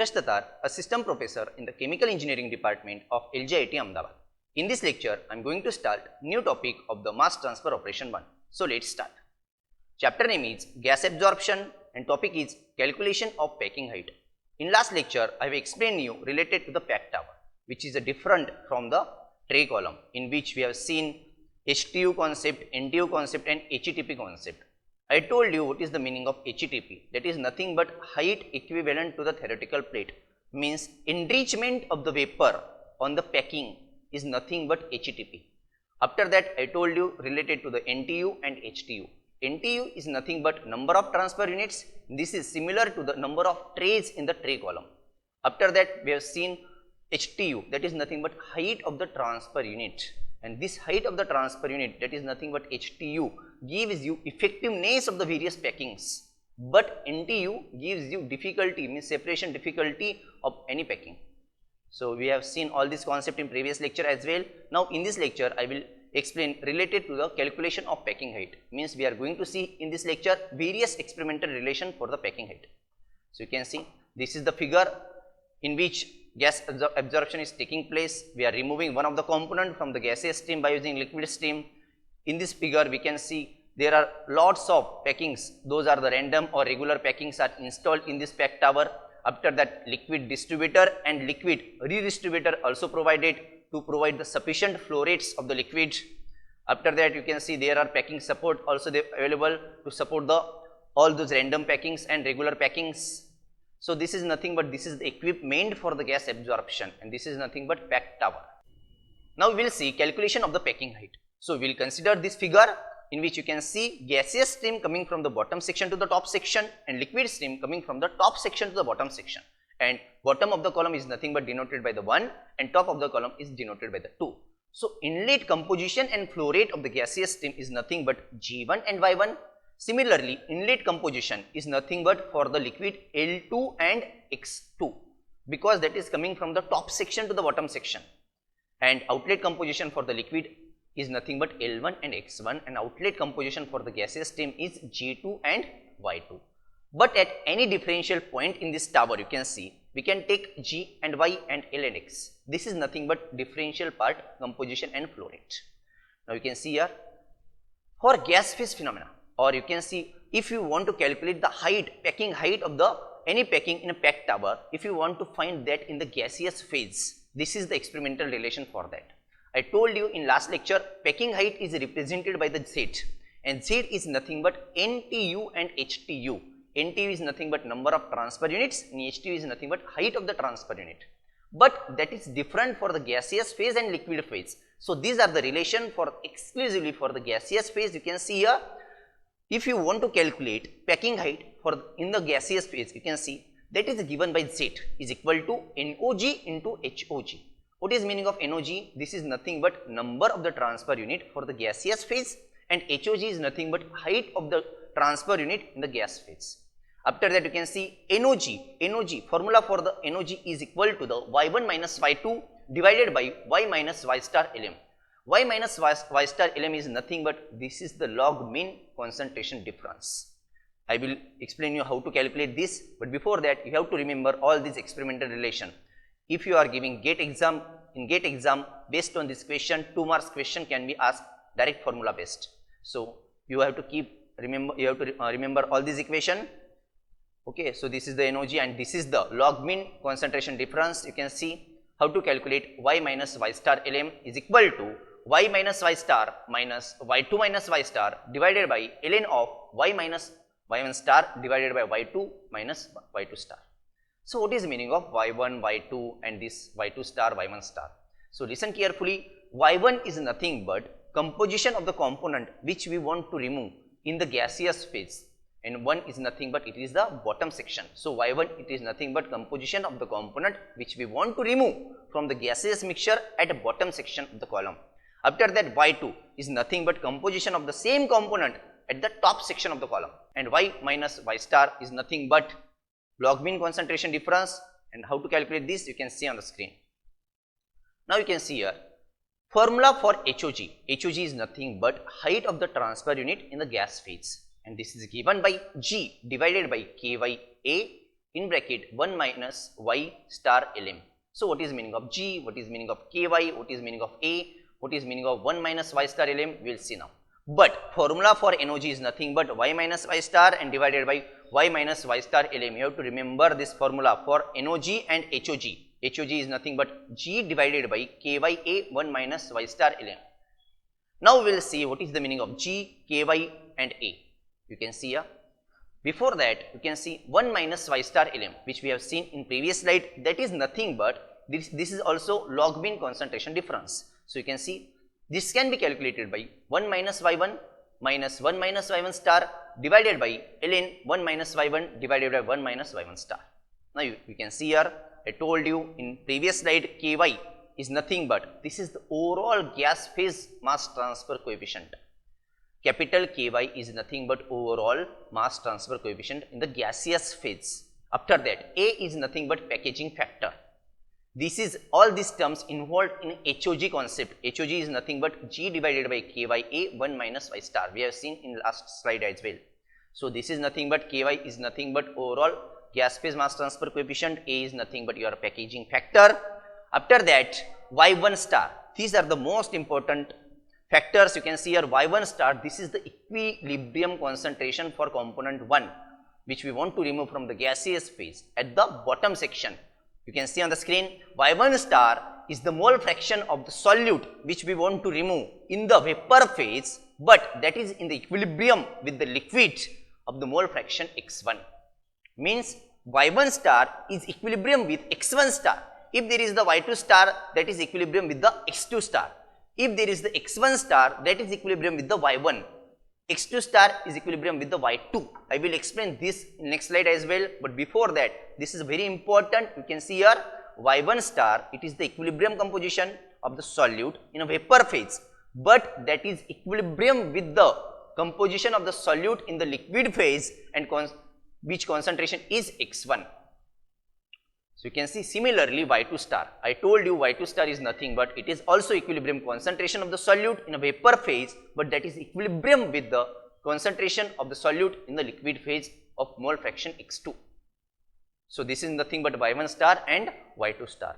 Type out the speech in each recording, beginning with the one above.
Neeraj Tatar, a system professor in the Chemical Engineering Department of LJIT Ahmedabad. In this lecture, I am going to start new topic of the mass transfer operation 1. So let's start. Chapter name is gas absorption and topic is calculation of packing height. In last lecture, I have explained you related to the pack tower, which is different from the tray column, in which we have seen HTU concept, NTU concept and HETP concept. I told you what is the meaning of HETP, that is nothing but height equivalent to the theoretical plate, means enrichment of the vapor on the packing is nothing but HETP. After that I told you related to the NTU and HTU. NTU is nothing but number of transfer units, this is similar to the number of trays in the tray column. After that we have seen HTU, that is nothing but height of the transfer unit, and this height of the transfer unit, that is nothing but HTU, gives you effectiveness of the various packings, but NTU gives you difficulty, means separation difficulty of any packing. So we have seen all this concept in previous lecture as well. Now in this lecture I will explain related to the calculation of packing height, means we are going to see in this lecture various experimental relation for the packing height. So you can see this is the figure in which gas absorption is taking place. We are removing one of the component from the gaseous stream by using liquid stream. In this figure we can see there are lots of packings, those are the random or regular packings are installed in this pack tower. After that liquid distributor and liquid redistributor also provided to provide the sufficient flow rates of the liquid. After that you can see there are packing support also available to support the all those random packings and regular packings. So this is nothing but this is the equipment for the gas absorption, and this is nothing but pack tower. Now we will see calculation of the packing height. So we will consider this figure in which you can see gaseous stream coming from the bottom section to the top section and liquid stream coming from the top section to the bottom section, and bottom of the column is nothing but denoted by the 1 and top of the column is denoted by the 2. So inlet composition and flow rate of the gaseous stream is nothing but G1 and Y1. Similarly, inlet composition is nothing but for the liquid L2 and X2, because that is coming from the top section to the bottom section, and outlet composition for the liquid is nothing but L1 and X1, and outlet composition for the gaseous stream is G2 and Y2. But at any differential point in this tower you can see we can take G and Y and L and X. This is nothing but differential part composition and flow rate. Now you can see here for gas phase phenomena, or you can see if you want to calculate the height, packing height of the any packing in a pack tower, if you want to find that in the gaseous phase, this is the experimental relation for that. I told you in last lecture packing height is represented by the Z, and Z is nothing but NTU and HTU. NTU is nothing but number of transfer units and HTU is nothing but height of the transfer unit. But that is different for the gaseous phase and liquid phase. So these are the relation for exclusively for the gaseous phase. You can see here, if you want to calculate packing height for in the gaseous phase, you can see that is given by Z is equal to NOG into HOG. What is meaning of NOG? This is nothing but number of the transfer unit for the gaseous phase, and HOG is nothing but height of the transfer unit in the gas phase. After that you can see NOG formula for the NOG is equal to the Y1 minus Y2 divided by Y minus Y star Lm. Y minus Y star Lm is nothing but this is the log mean concentration difference. I will explain you how to calculate this, but before that you have to remember all these experimental relation. If you are giving GATE exam, in GATE exam based on this question 2 marks question can be asked direct formula based. So you have to remember all these equation. Okay, so this is the NOG and this is the log mean concentration difference. You can see how to calculate Y minus Y star Lm is equal to Y minus Y star minus Y2 minus Y star divided by ln of Y minus Y1 star divided by Y2 minus Y2 star. So what is the meaning of Y1, Y2 and this Y2 star, Y1 star? So listen carefully, Y1 is nothing but composition of the component which we want to remove in the gaseous phase, and 1 is nothing but it is the bottom section. So Y1 it is nothing but composition of the component which we want to remove from the gaseous mixture at the bottom section of the column. After that Y2 is nothing but composition of the same component at the top section of the column, and Y minus Y star is nothing but log mean concentration difference. And how to calculate this you can see on the screen. Now you can see here formula for HOG. HOG is nothing but height of the transfer unit in the gas phase, and this is given by G divided by KYA in bracket 1 minus y star Lm. So what is meaning of G, what is meaning of Ky, what is meaning of A, what is meaning of 1 minus y star Lm, we will see now. But formula for NOG is nothing but y minus y star and divided by y minus y star Lm. You have to remember this formula for NOG and HOG. HOG is nothing but G divided by Kya 1 minus y star Lm. Now we will see what is the meaning of G, Ky and A. You can see here. Before that, you can see 1 minus y star Lm, which we have seen in previous slide. That is nothing but this is also log mean concentration difference. So you can see this can be calculated by 1 minus y1 minus 1 minus y1 star divided by ln 1 minus y1 divided by 1 minus y1 star. Now you can see here, I told you in previous slide, Ky is nothing but this is the overall gas phase mass transfer coefficient. Capital Ky is nothing but overall mass transfer coefficient in the gaseous phase. After that, A is nothing but packaging factor. This is all these terms involved in HOG concept. HOG is nothing but G divided by Kya 1 minus y star. We have seen in last slide as well. So this is nothing but Ky is nothing but overall gas phase mass transfer coefficient. A is nothing but your packaging factor. After that, Y1 star. These are the most important factors. You can see here Y1 star, this is the equilibrium concentration for component 1, which we want to remove from the gaseous phase at the bottom section. You can see on the screen, Y1 star is the mole fraction of the solute which we want to remove in the vapor phase, but that is in the equilibrium with the liquid of the mole fraction x1. Means Y1 star is equilibrium with x1 star. If there is the Y2 star, that is equilibrium with the x2 star. If there is the x1 star, that is equilibrium with the y1. x2 star is equilibrium with the y2. I will explain this in next slide as well. But before that, this is very important. You can see here y1 star, it is the equilibrium composition of the solute in a vapor phase. But that is equilibrium with the composition of the solute in the liquid phase, and which concentration is x1. So you can see similarly Y2 star. I told you Y2 star is nothing but it is also equilibrium concentration of the solute in a vapor phase, but that is equilibrium with the concentration of the solute in the liquid phase of mole fraction x2. So this is nothing but Y1 star and Y2 star.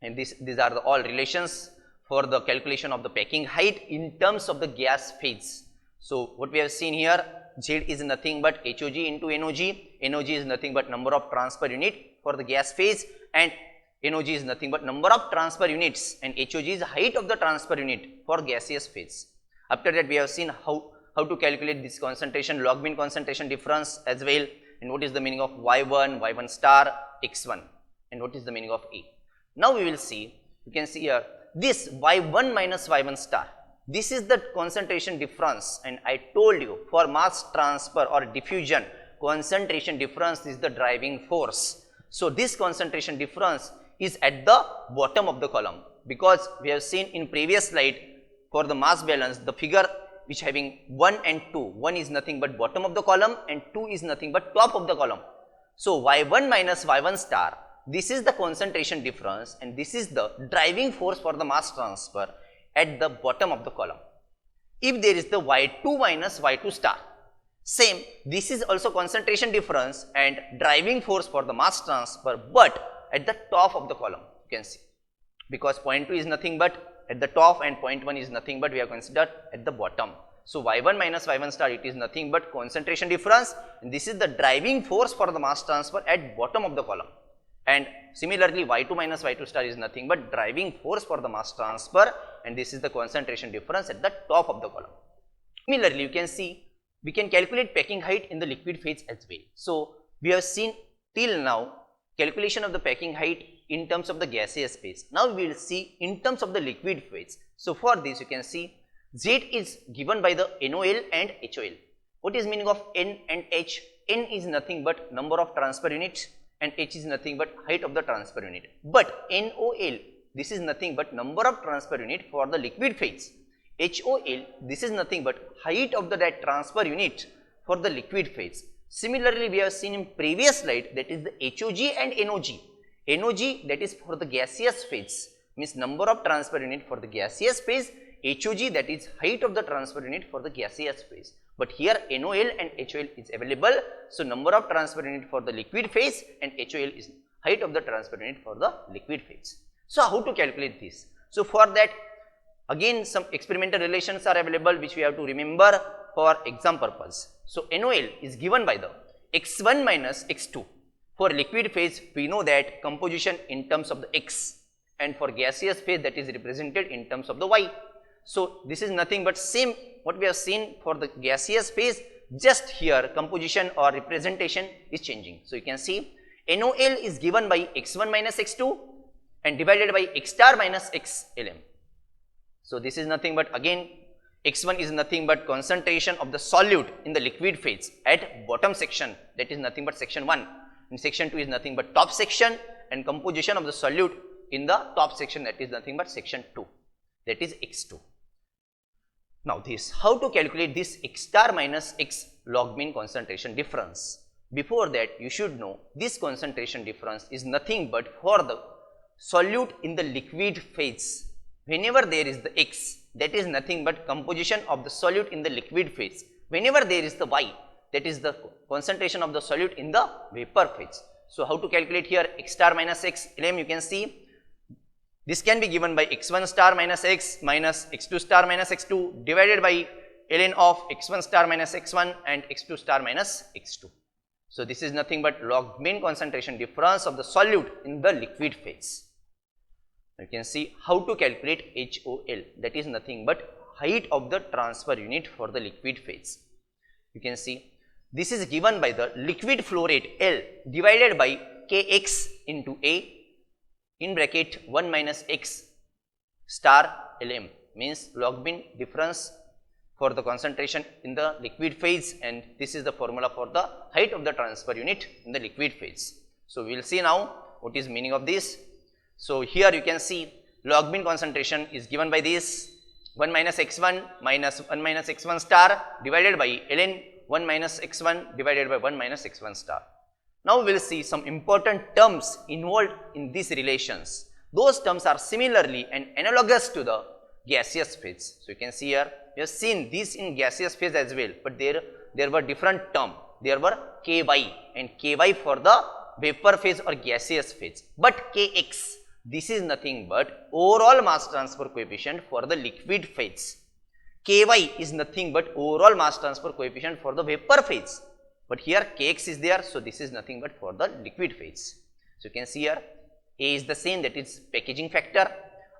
And these are the all relations for the calculation of the packing height in terms of the gas phase. So what we have seen here, Z is nothing but HOG into NOG. NOG is nothing but number of transfer unit for the gas phase, and NOG is nothing but number of transfer units, and HOG is height of the transfer unit for gaseous phase. After that, we have seen how to calculate this concentration, log mean concentration difference as well, and what is the meaning of Y1, Y1 star, X1, and what is the meaning of A. Now we will see, you can see here, this Y1 minus Y1 star. This is the concentration difference, and I told you for mass transfer or diffusion, concentration difference is the driving force. So this concentration difference is at the bottom of the column, because we have seen in previous slide for the mass balance, the figure which having 1 and 2, 1 is nothing but bottom of the column and 2 is nothing but top of the column. So Y1 minus Y1 star, this is the concentration difference, and this is the driving force for the mass transfer at the bottom of the column. If there is the Y2 minus Y2 star, same, this is also concentration difference and driving force for the mass transfer, but at the top of the column, you can see, because point 2 is nothing but at the top and point 1 is nothing but we have considered at the bottom. So Y1 minus Y1 star, it is nothing but concentration difference, and this is the driving force for the mass transfer at bottom of the column. And similarly, Y2 minus Y2 star is nothing but driving force for the mass transfer, and this is the concentration difference at the top of the column. Similarly, you can see we can calculate packing height in the liquid phase as well. So we have seen till now calculation of the packing height in terms of the gaseous phase. Now we will see in terms of the liquid phase. So for this, you can see Z is given by the NOL and HOL. What is meaning of N and H? N is nothing but number of transfer units, and H is nothing but height of the transfer unit. But NOL, this is nothing but number of transfer unit for the liquid phase. HOL, this is nothing but height of that transfer unit for the liquid phase. Similarly, we have seen in previous slide, that is the HOG and NOG. NOG, that is for the gaseous phase, means number of transfer unit for the gaseous phase. HOG, that is height of the transfer unit for the gaseous phase. But here NOL and HOL is available, so number of transfer unit for the liquid phase and HOL is height of the transfer unit for the liquid phase. So how to calculate this? So for that, again some experimental relations are available which we have to remember for exam purpose. So NOL is given by the x1 minus x2. For liquid phase, we know that composition in terms of the x, and for gaseous phase that is represented in terms of the y. So this is nothing but same what we have seen for the gaseous phase, just here composition or representation is changing. So you can see NOL is given by x1 minus x2 and divided by x star minus x Lm. So this is nothing but, again x1 is nothing but concentration of the solute in the liquid phase at bottom section, that is nothing but section 1, and section 2 is nothing but top section, and composition of the solute in the top section, that is nothing but section 2, that is x2. Now this, how to calculate this x star minus x log mean concentration difference? Before that, you should know this concentration difference is nothing but for the solute in the liquid phase. Whenever there is the x, that is nothing but composition of the solute in the liquid phase. Whenever there is the y, that is the concentration of the solute in the vapor phase. So how to calculate here x star minus x Lm? You can see this can be given by x1 star minus x minus x2 star minus x2 divided by ln of x1 star minus x1 and x2 star minus x2. So this is nothing but log mean concentration difference of the solute in the liquid phase. You can see how to calculate HOL, that is nothing but height of the transfer unit for the liquid phase. You can see this is given by the liquid flow rate L divided by Kx into A in bracket 1 minus x star Lm, means log mean difference for the concentration in the liquid phase, and this is the formula for the height of the transfer unit in the liquid phase. So we will see now what is meaning of this. So here you can see log mean concentration is given by this 1 minus x1 minus 1 minus x1 star divided by ln 1 minus x1 divided by 1 minus x1 star. Now we will see some important terms involved in these relations. Those terms are similarly and analogous to the gaseous phase. So you can see here, we have seen this in gaseous phase as well, but there were different terms. There were Ky and Ky for the vapor phase or gaseous phase, but Kx, this is nothing but overall mass transfer coefficient for the liquid phase. Ky is nothing but overall mass transfer coefficient for the vapor phase, but here Kx is there, so this is nothing but for the liquid phase. So you can see here A is the same, that is packaging factor.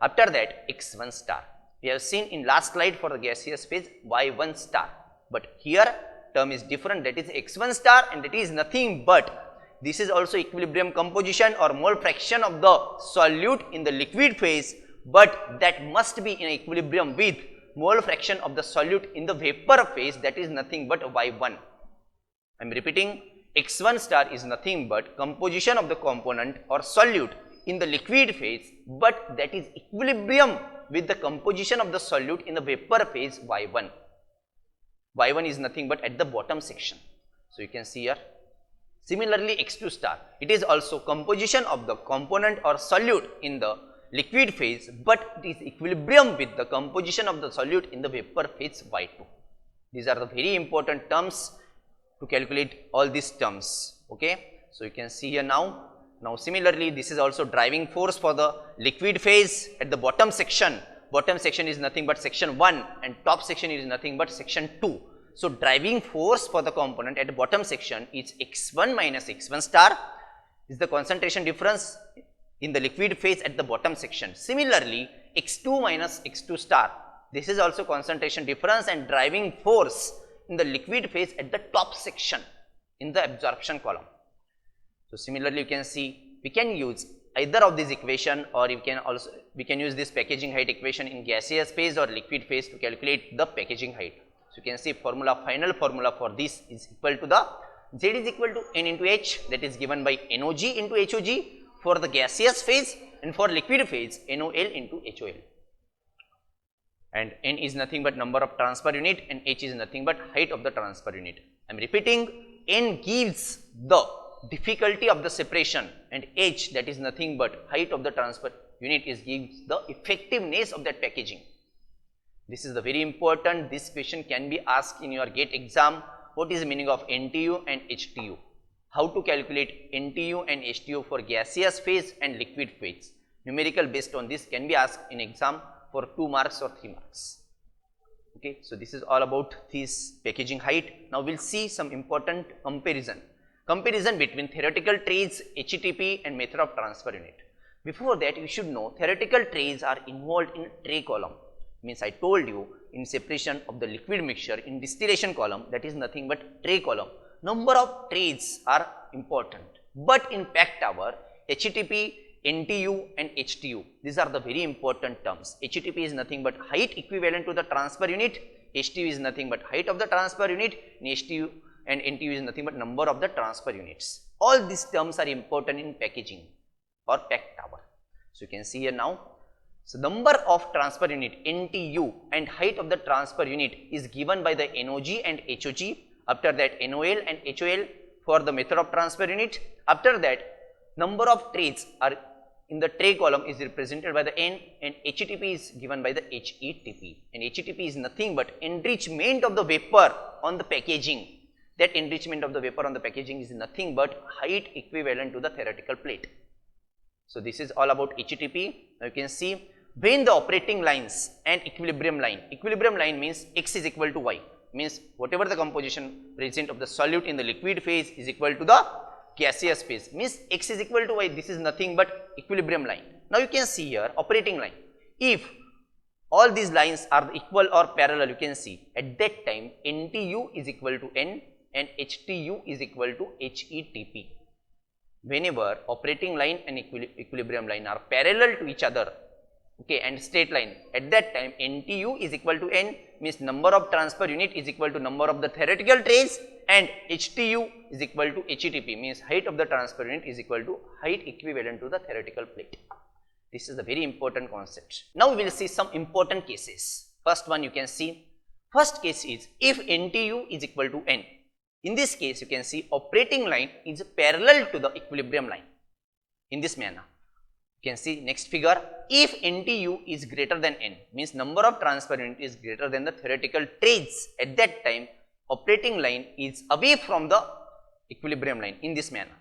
After that x1 star, we have seen in last slide for the gaseous phase y1 star, but here term is different, that is x1 star, and that is nothing but this is also equilibrium composition or mole fraction of the solute in the liquid phase, but that must be in equilibrium with mole fraction of the solute in the vapor phase, that is nothing but y1. I am repeating, x1 star is nothing but composition of the component or solute in the liquid phase, but that is equilibrium with the composition of the solute in the vapor phase y1. y1 is nothing but at the bottom section. So you can see here. Similarly, x2 star, it is also composition of the component or solute in the liquid phase, but it is equilibrium with the composition of the solute in the vapor phase y2. These are the very important terms to calculate all these terms. Okay, so you can see here now. Now similarly, this is also driving force for the liquid phase at the bottom section. Bottom section is nothing but section 1 and top section is nothing but section 2. So driving force for the component at the bottom section is x1 minus x1 star is the concentration difference in the liquid phase at the bottom section. Similarly, x2 minus x2 star, this is also concentration difference and driving force in the liquid phase at the top section in the absorption column. So similarly, you can see we can use either of these equation, or we can use this packaging height equation in gaseous phase or liquid phase to calculate the packaging height. So you can see final formula for this is equal to the Z is equal to N into H, that is given by NOG into HOG for the gaseous phase, and for liquid phase NOL into HOL. And N is nothing but number of transfer unit and H is nothing but height of the transfer unit. I am repeating, N gives the difficulty of the separation and H, that is nothing but height of the transfer unit, is gives the effectiveness of that packaging. This is the very important. This question can be asked in your GATE exam. What is the meaning of NTU and HTU? How to calculate NTU and HTU for gaseous phase and liquid phase? Numerical based on this can be asked in exam for 2 marks or 3 marks. Okay, so this is all about this packaging height. Now we'll see some important comparison between theoretical trays, HETP and method of transfer unit. Before that, you should know theoretical trays are involved in tray column. Means I told you in separation of the liquid mixture in distillation column, that is nothing but tray column. Number of trays are important, but in packed tower, HETP, NTU and HTU, these are the very important terms. HETP is nothing but height equivalent to the transfer unit, HTU is nothing but height of the transfer unit, and HTU and NTU is nothing but number of the transfer units. All these terms are important in packaging or packed tower. So you can see here now. So number of transfer unit NTU and height of the transfer unit is given by the NOG and HOG. After that NOL and HOL for the method of transfer unit. After that number of trays are in the tray column is represented by the N, and HETP is given by the HETP, and HETP is nothing but enrichment of the vapor on the packaging. That enrichment of the vapor on the packaging is nothing but height equivalent to the theoretical plate. So this is all about HETP. Now you can see when the operating lines and equilibrium line means X is equal to Y, means whatever the composition present of the solute in the liquid phase is equal to the gaseous phase, means X is equal to Y. This is nothing but equilibrium line. Now you can see here operating line. If all these lines are equal or parallel, you can see at that time NTU is equal to N and HTU is equal to HETP. Whenever operating line and equilibrium line are parallel to each other, okay, and straight line, at that time NTU is equal to N, means number of transfer unit is equal to number of the theoretical trays, and HTU is equal to HETP, means height of the transfer unit is equal to height equivalent to the theoretical plate. This is a very important concept. Now we will see some important cases. First one you can see, first case is if NTU is equal to N. In this case you can see operating line is parallel to the equilibrium line in this manner. You can see next figure, if NTU is greater than N, means number of transfer unit is greater than the theoretical trays, at that time operating line is away from the equilibrium line in this manner.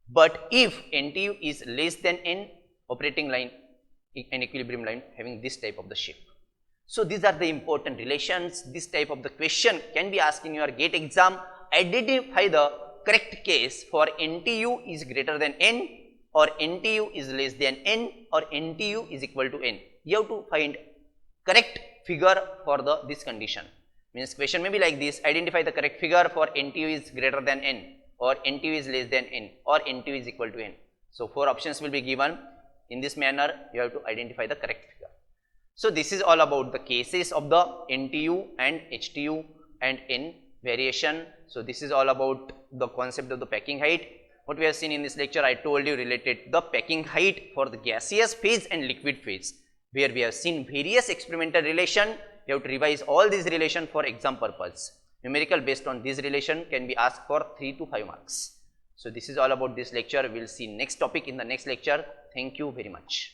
But if NTU is less than N, operating line and equilibrium line having this type of the shape. So these are the important relations. This type of the question can be asked in your GATE exam. Identify the correct case for NTU is greater than N, or NTU is less than N, or NTU is equal to N. You have to find correct figure for this condition. Means question may be like this, identify the correct figure for NTU is greater than N, or NTU is less than N, or NTU is equal to N. So 4 options will be given. In this manner you have to identify the correct figure. So this is all about the cases of the NTU and HTU and N variation. So this is all about the concept of the packing height. What we have seen in this lecture, I told you related the packing height for the gaseous phase and liquid phase, where we have seen various experimental relation. You have to revise all these relation for exam purpose. Numerical based on this relation can be asked for 3 to 5 marks. So this is all about this lecture. We will see next topic in the next lecture. Thank you very much.